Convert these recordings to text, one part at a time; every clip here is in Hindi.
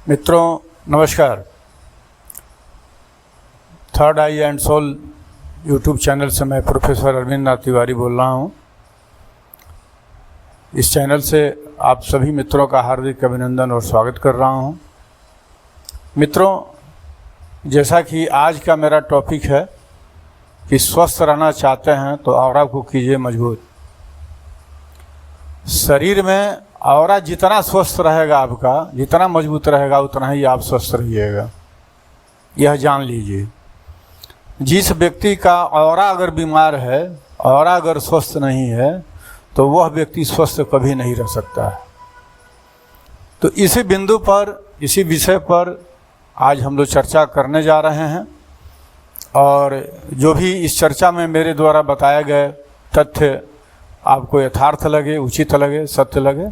मित्रों नमस्कार। Third eye and soul YouTube channel से मैं प्रोफेसर अरविंद नाथ तिवारी बोल रहा हूं। इस चैनल से आप सभी मित्रों का हार्दिक अभिनंदन और स्वागत कर रहा हूं। मित्रों, जैसा कि आज का मेरा टॉपिक है कि स्वस्थ रहना चाहते हैं तो ऑरा को कीजिए मजबूत। शरीर में ऑरा जितना स्वस्थ रहेगा, आपका जितना मजबूत रहेगा, उतना ही आप स्वस्थ रहिएगा। यह जान लीजिए। जिस व्यक्ति का ऑरा अगर बीमार है, ऑरा अगर स्वस्थ नहीं है, तो वह व्यक्ति स्वस्थ कभी नहीं रह सकता है। तो इसी बिंदु पर, इसी विषय पर आज हम लोग चर्चा करने जा रहे हैं। और जो भी इस चर्चा में मेरे द्वारा बताए गए तथ्य आपको यथार्थ लगे, उचित लगे, सत्य लगे,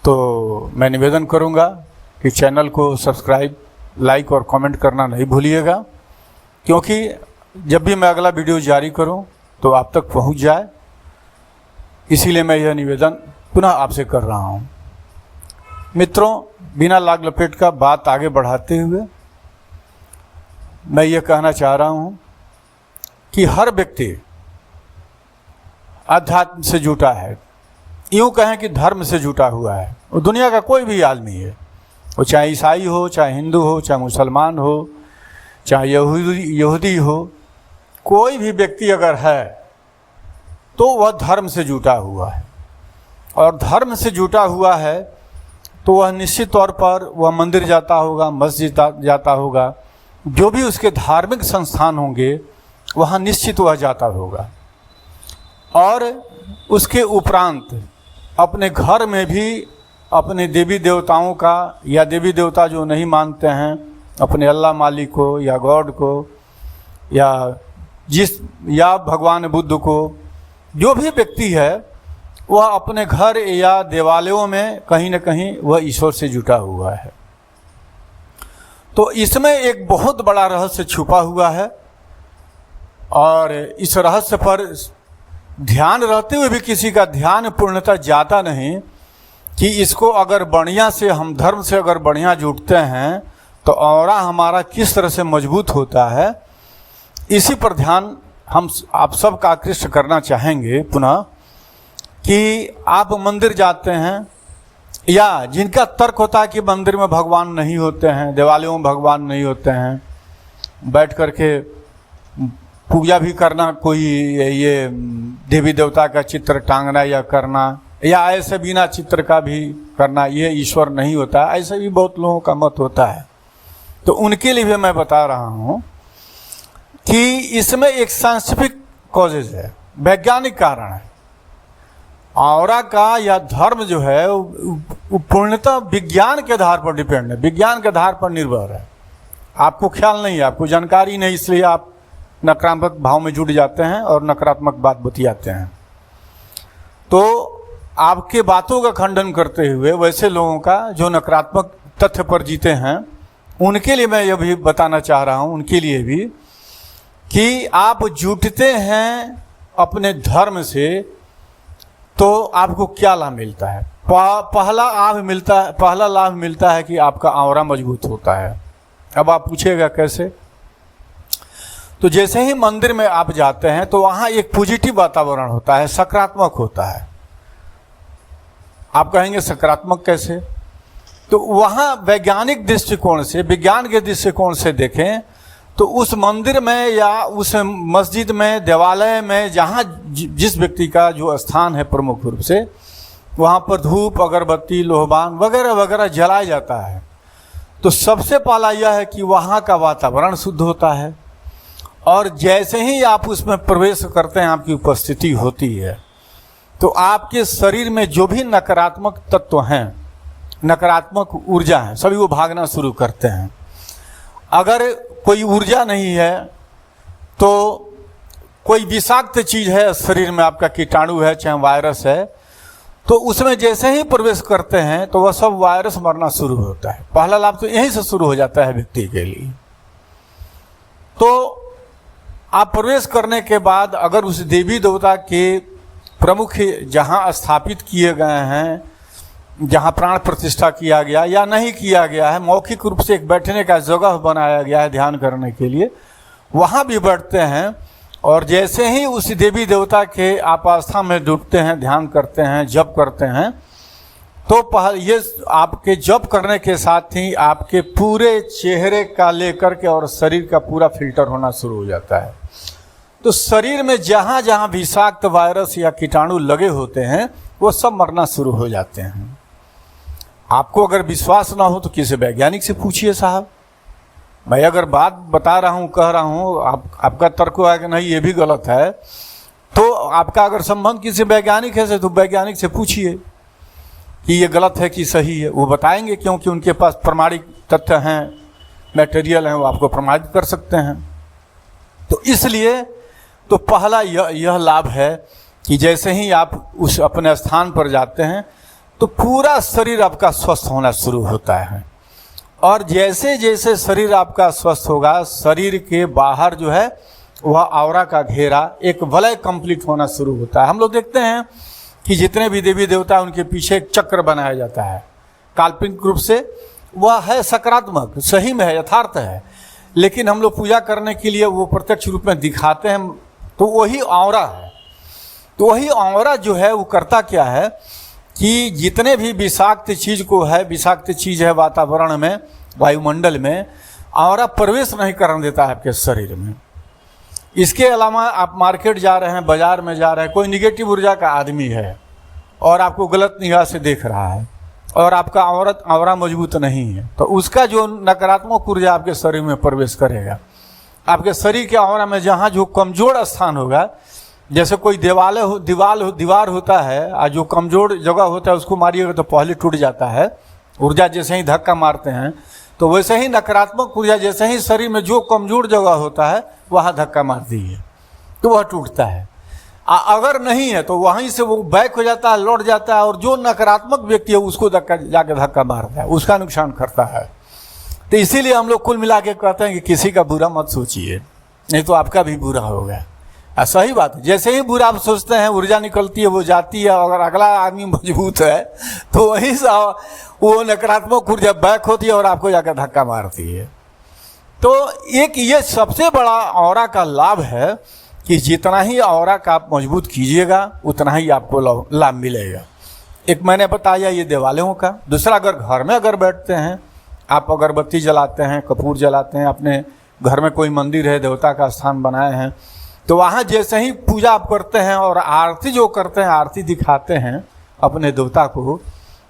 तो मैं निवेदन करूंगा कि चैनल को सब्सक्राइब, लाइक और कमेंट करना नहीं भूलिएगा, क्योंकि जब भी मैं अगला वीडियो जारी करूं तो आप तक पहुंच जाए। इसीलिए मैं यह निवेदन पुनः आपसे कर रहा हूं। मित्रों, बिना लाग लपेट का बात आगे बढ़ाते हुए मैं ये कहना चाह रहा हूं कि हर व्यक्ति अध्यात्म से जुटा है, यूँ कहें कि धर्म से जुटा हुआ है। वो दुनिया का कोई भी आदमी है, वो चाहे ईसाई हो, चाहे हिंदू हो, चाहे मुसलमान हो, चाहे यहूदी हो, कोई भी व्यक्ति अगर है तो वह धर्म से जुटा हुआ है। और धर्म से जुटा हुआ है तो वह निश्चित तौर पर वह मंदिर जाता होगा, मस्जिद जाता होगा, जो भी उसके धार्मिक संस्थान होंगे वहाँ निश्चित वह जाता होगा। और उसके उपरांत अपने घर में भी अपने देवी देवताओं का, या देवी देवता जो नहीं मानते हैं, अपने अल्लाह मालिक को या गॉड को या भगवान बुद्ध को, जो भी व्यक्ति है वह अपने घर या देवालयों में कहीं न कहीं वह ईश्वर से जुटा हुआ है। तो इसमें एक बहुत बड़ा रहस्य छुपा हुआ है। और इस रहस्य पर ध्यान रहते हुए भी किसी का ध्यान पूर्णतः जाता नहीं कि इसको अगर बढ़िया से, हम धर्म से अगर बढ़िया जुटते हैं तो ऑरा हमारा किस तरह से मजबूत होता है। इसी पर ध्यान हम आप सबका आकृष्ट करना चाहेंगे पुनः कि आप मंदिर जाते हैं, या जिनका तर्क होता है कि मंदिर में भगवान नहीं होते हैं, देवालयों में भगवान नहीं होते हैं, बैठ करके पूजा भी करना, कोई ये देवी देवता का चित्र टांगना या करना, या ऐसे बिना चित्र का भी करना, ये ईश्वर नहीं होता है, ऐसे भी बहुत लोगों का मत होता है। तो उनके लिए भी मैं बता रहा हूँ कि इसमें एक साइंटिफिक कॉजेज है, वैज्ञानिक कारण है। ऑरा का या धर्म जो है वो पूर्णतः विज्ञान के आधार पर डिपेंड है, विज्ञान के आधार पर निर्भर है। आपको ख्याल नहीं है, आपको जानकारी नहीं, इसलिए आप नकारात्मक भाव में जुट जाते हैं और नकारात्मक बात बतियाते हैं। तो आपके बातों का खंडन करते हुए वैसे लोगों का जो नकारात्मक तथ्य पर जीते हैं, उनके लिए मैं यह भी बताना चाह रहा हूं, उनके लिए भी, कि आप जुटते हैं अपने धर्म से तो आपको क्या लाभ मिलता है। पहला लाभ मिलता है कि आपका ऑरा मजबूत होता है। अब आप पूछिएगा कैसे? तो जैसे ही मंदिर में आप जाते हैं तो वहाँ एक पॉजिटिव वातावरण होता है, सकारात्मक होता है। आप कहेंगे सकारात्मक कैसे? तो वहाँ वैज्ञानिक दृष्टिकोण से, विज्ञान के दृष्टिकोण से देखें तो उस मंदिर में या उस मस्जिद में, देवालय में, जहाँ जिस व्यक्ति का जो स्थान है प्रमुख रूप से, वहाँ पर धूप, अगरबत्ती, लोहबान वगैरह वगैरह जलाया जाता है। तो सबसे पहला यह है कि वहाँ का वातावरण शुद्ध होता है। और जैसे ही आप उसमें प्रवेश करते हैं, आपकी उपस्थिति होती है, तो आपके शरीर में जो भी नकारात्मक तत्व हैं, नकारात्मक ऊर्जा है, सभी वो भागना शुरू करते हैं। अगर कोई ऊर्जा नहीं है तो कोई विषाक्त चीज़ है शरीर में, आपका कीटाणु है, चाहे वायरस है, तो उसमें जैसे ही प्रवेश करते हैं तो वह सब वायरस मरना शुरू होता है। पहला लाभ तो यहीं से शुरू हो जाता है व्यक्ति के लिए। तो आप प्रवेश करने के बाद अगर उस देवी देवता के प्रमुख जहाँ स्थापित किए गए हैं जहाँ प्राण प्रतिष्ठा किया गया या नहीं किया गया है, मौखिक रूप से एक बैठने का जगह बनाया गया है ध्यान करने के लिए, वहाँ भी बैठते हैं। और जैसे ही उस देवी देवता के आप आस्था में डूबते हैं, ध्यान करते हैं, जप करते हैं, तो ये आपके जप करने के साथ ही आपके पूरे चेहरे का लेकर के और शरीर का पूरा फिल्टर होना शुरू हो जाता है। तो शरीर में जहाँ जहाँ विषाक्त वायरस या कीटाणु लगे होते हैं वो सब मरना शुरू हो जाते हैं। आपको अगर विश्वास ना हो तो किसी वैज्ञानिक से पूछिए साहब। मैं अगर बात बता रहा हूँ, कह रहा हूँ, आपका तर्क है कि नहीं ये भी गलत है, तो आपका अगर संबंध किसी वैज्ञानिक है तो वैज्ञानिक से पूछिए कि ये गलत है कि सही है। वो बताएंगे, क्योंकि उनके पास प्रमाणिक तथ्य हैं, मटेरियल हैं, वो आपको प्रमाणित कर सकते हैं। तो इसलिए तो पहला यह लाभ है कि जैसे ही आप उस अपने स्थान पर जाते हैं तो पूरा शरीर आपका स्वस्थ होना शुरू होता है। और जैसे जैसे शरीर आपका स्वस्थ होगा, शरीर के बाहर जो है वह ऑरा का घेरा, एक वलय कंप्लीट होना शुरू होता है। हम लोग देखते हैं कि जितने भी देवी देवता उनके पीछे एक चक्र बनाया जाता है, काल्पनिक रूप से वह है सकारात्मक, सही में है, यथार्थ है, लेकिन हम लोग पूजा करने के लिए वो प्रत्यक्ष रूप में दिखाते हैं, तो वही ऑरा है। तो वही ऑरा जो है वो करता क्या है कि जितने भी विषाक्त चीज को है, विषाक्त चीज है वातावरण में, वायुमंडल में, ऑरा प्रवेश नहीं करने देता है आपके शरीर में। इसके अलावा आप मार्केट जा रहे हैं, बाजार में जा रहे हैं, कोई निगेटिव ऊर्जा का आदमी है और आपको गलत निगाह से देख रहा है और आपका ऑरा मजबूत नहीं है, तो उसका जो नकारात्मक ऊर्जा आपके शरीर में प्रवेश करेगा। आपके शरीर के ऑरा में जहाँ जो कमजोर स्थान होगा, जैसे कोई दीवार होता है और जो कमजोर जगह होता है उसको मारिएगा तो पहले टूट जाता है, ऊर्जा जैसे ही धक्का मारते हैं, तो वैसे ही नकारात्मक ऊर्जा जैसे ही शरीर में जो कमजोर जगह होता है वहाँ धक्का मारती है तो वह टूटता है। अगर नहीं है तो वहीं से वो बैक हो जाता है, लौट जाता है, और जो नकारात्मक व्यक्ति है उसको जाके धक्का मारता है, उसका नुकसान करता है। तो इसीलिए हम लोग कुल मिला के कहते हैं कि किसी का बुरा मत सोचिए, नहीं तो आपका भी बुरा होगा। सही बात है, जैसे ही बुरा आप सोचते हैं ऊर्जा निकलती है, वो जाती है। अगर अगला आदमी मजबूत है तो वहीं से वो नकारात्मक ऊर्जा बैक होती है और आपको जाकर धक्का मारती है। तो एक ये सबसे बड़ा ऑरा का लाभ है कि जितना ही ऑरा का आप मजबूत कीजिएगा उतना ही आपको लाभ मिलेगा। एक मैंने बताया ये देवालयों का। दूसरा, अगर घर में अगर बैठते हैं, आप अगरबत्ती जलाते हैं, कपूर जलाते हैं, अपने घर में कोई मंदिर है, देवता का स्थान बनाए हैं, तो वहाँ जैसे ही पूजा आप करते हैं और आरती जो करते हैं, आरती दिखाते हैं अपने देवता को,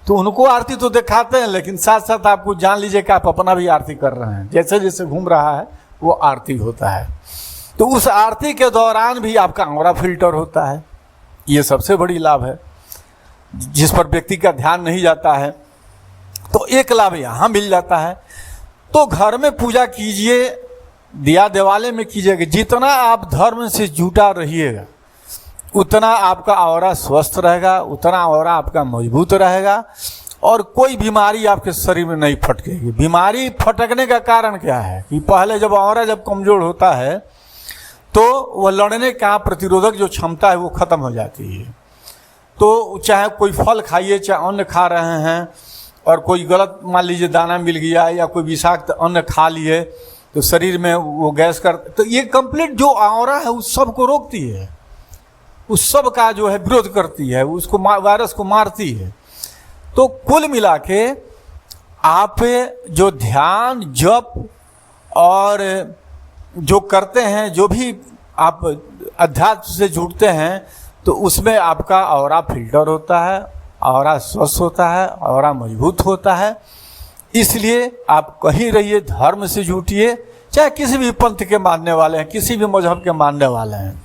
तो उनको आरती तो दिखाते हैं, लेकिन साथ साथ आपको जान लीजिए कि आप अपना भी आरती कर रहे हैं। जैसे जैसे घूम रहा है वो आरती होता है, तो उस आरती के दौरान भी आपका ऑरा फिल्टर होता है। ये सबसे बड़ी लाभ है जिस पर व्यक्ति का ध्यान नहीं जाता है। तो एक लाभ यहाँ मिल जाता है। तो घर में पूजा कीजिए, दिया दिवाले में कीजिएगा, जितना आप धर्म से जुटा रहिएगा उतना आपका ऑरा स्वस्थ रहेगा, उतना ऑरा आपका मजबूत रहेगा और कोई बीमारी आपके शरीर में नहीं फटकेगी। बीमारी फटकने का कारण क्या है कि पहले जब ऑरा जब कमजोर होता है तो वह लड़ने का प्रतिरोधक जो क्षमता है वो खत्म हो जाती है। तो चाहे कोई फल खाइए, चाहे अन्न खा रहे हैं और कोई गलत मान लीजिए दाना मिल गया या कोई विषाक्त अन्न खा लिए तो शरीर में वो गैस कर, तो ये कंप्लीट जो ऑरा है उस सब को रोकती है, उस सब का जो है विरोध करती है, उसको वायरस को मारती है। तो कुल मिला के आप जो ध्यान जप और जो करते हैं, जो भी आप अध्यात्म से जुड़ते हैं, तो उसमें आपका ऑरा फिल्टर होता है, ऑरा स्वस्थ होता है, ऑरा मजबूत होता है। इसलिए आप कहीं रहिए, धर्म से जुटिए, चाहे किसी भी पंथ के मानने वाले हैं, किसी भी मजहब के मानने वाले हैं।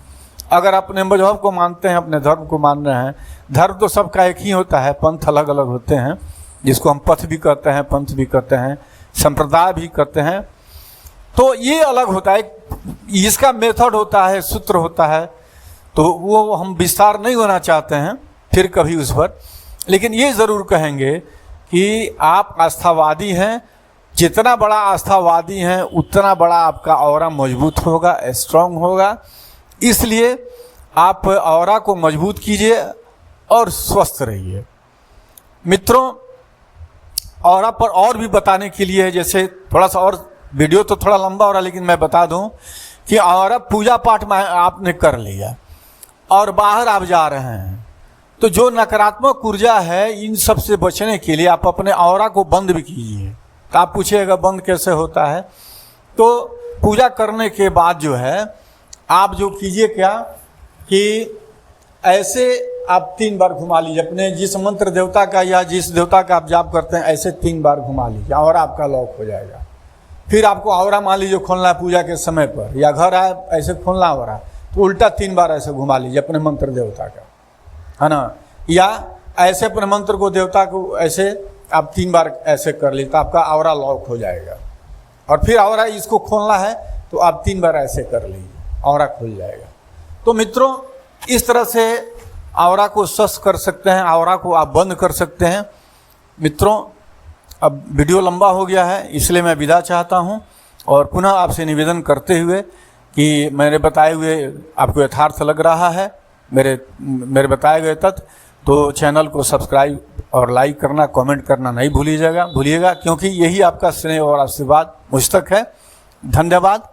अगर अपने मजहब को मानते हैं, अपने धर्म को मान रहे हैं, धर्म तो सबका एक ही होता है, पंथ अलग अलग होते हैं, जिसको हम पथ भी कहते हैं, पंथ भी कहते हैं, संप्रदाय भी कहते हैं। तो ये अलग होता है, इसका मेथड होता है, सूत्र होता है, तो वो हम विस्तार नहीं होना चाहते हैं फिर कभी उस पर। लेकिन ये ज़रूर कहेंगे कि आप आस्थावादी हैं, जितना बड़ा आस्थावादी हैं उतना बड़ा आपका ऑरा मजबूत होगा, स्ट्रांग होगा। इसलिए आप ऑरा को मजबूत कीजिए और स्वस्थ रहिए। मित्रों, ऑरा पर और भी बताने के लिए है, जैसे थोड़ा सा और वीडियो तो थोड़ा लंबा हो रहा है, लेकिन मैं बता दूं कि ऑरा पूजा पाठ में आपने कर लिया और बाहर आप जा रहे हैं, तो जो नकारात्मक ऊर्जा है इन सब से बचने के लिए आप अपने ऑरा को बंद भी कीजिए। तो आप पूछिएगा बंद कैसे होता है? तो पूजा करने के बाद जो है आप जो कीजिए क्या कि ऐसे आप 3 बार घुमा लीजिए अपने जिस मंत्र देवता का या जिस देवता का आप जाप करते हैं, ऐसे 3 बार घुमा लीजिए और आपका लॉक हो जाएगा। फिर आपको ऑरा मान लीजिए खोलना है पूजा के समय पर, या घर आए ऐसे खोलना हो रहा है तो उल्टा 3 बार ऐसे घुमा लीजिए अपने मंत्र देवता का, है ना, या ऐसे अपने मंत्र को देवता को ऐसे आप 3 बार ऐसे कर लीजिए तो आपका ऑरा लॉक हो जाएगा। और फिर ऑरा इसको खोलना है तो आप 3 बार ऐसे कर लीजिए, ऑरा खुल जाएगा। तो मित्रों, इस तरह से ऑरा को सस कर सकते हैं, ऑरा को आप बंद कर सकते हैं। मित्रों, अब वीडियो लंबा हो गया है इसलिए मैं विदा चाहता हूं और पुनः आपसे निवेदन करते हुए कि मेरे बताए हुए आपको यथार्थ लग रहा है, मेरे बताए गए तथ्य, तो चैनल को सब्सक्राइब और लाइक करना, कमेंट करना नहीं भूलिएगा, क्योंकि यही आपका स्नेह और आशीर्वाद मुझ तक है। धन्यवाद।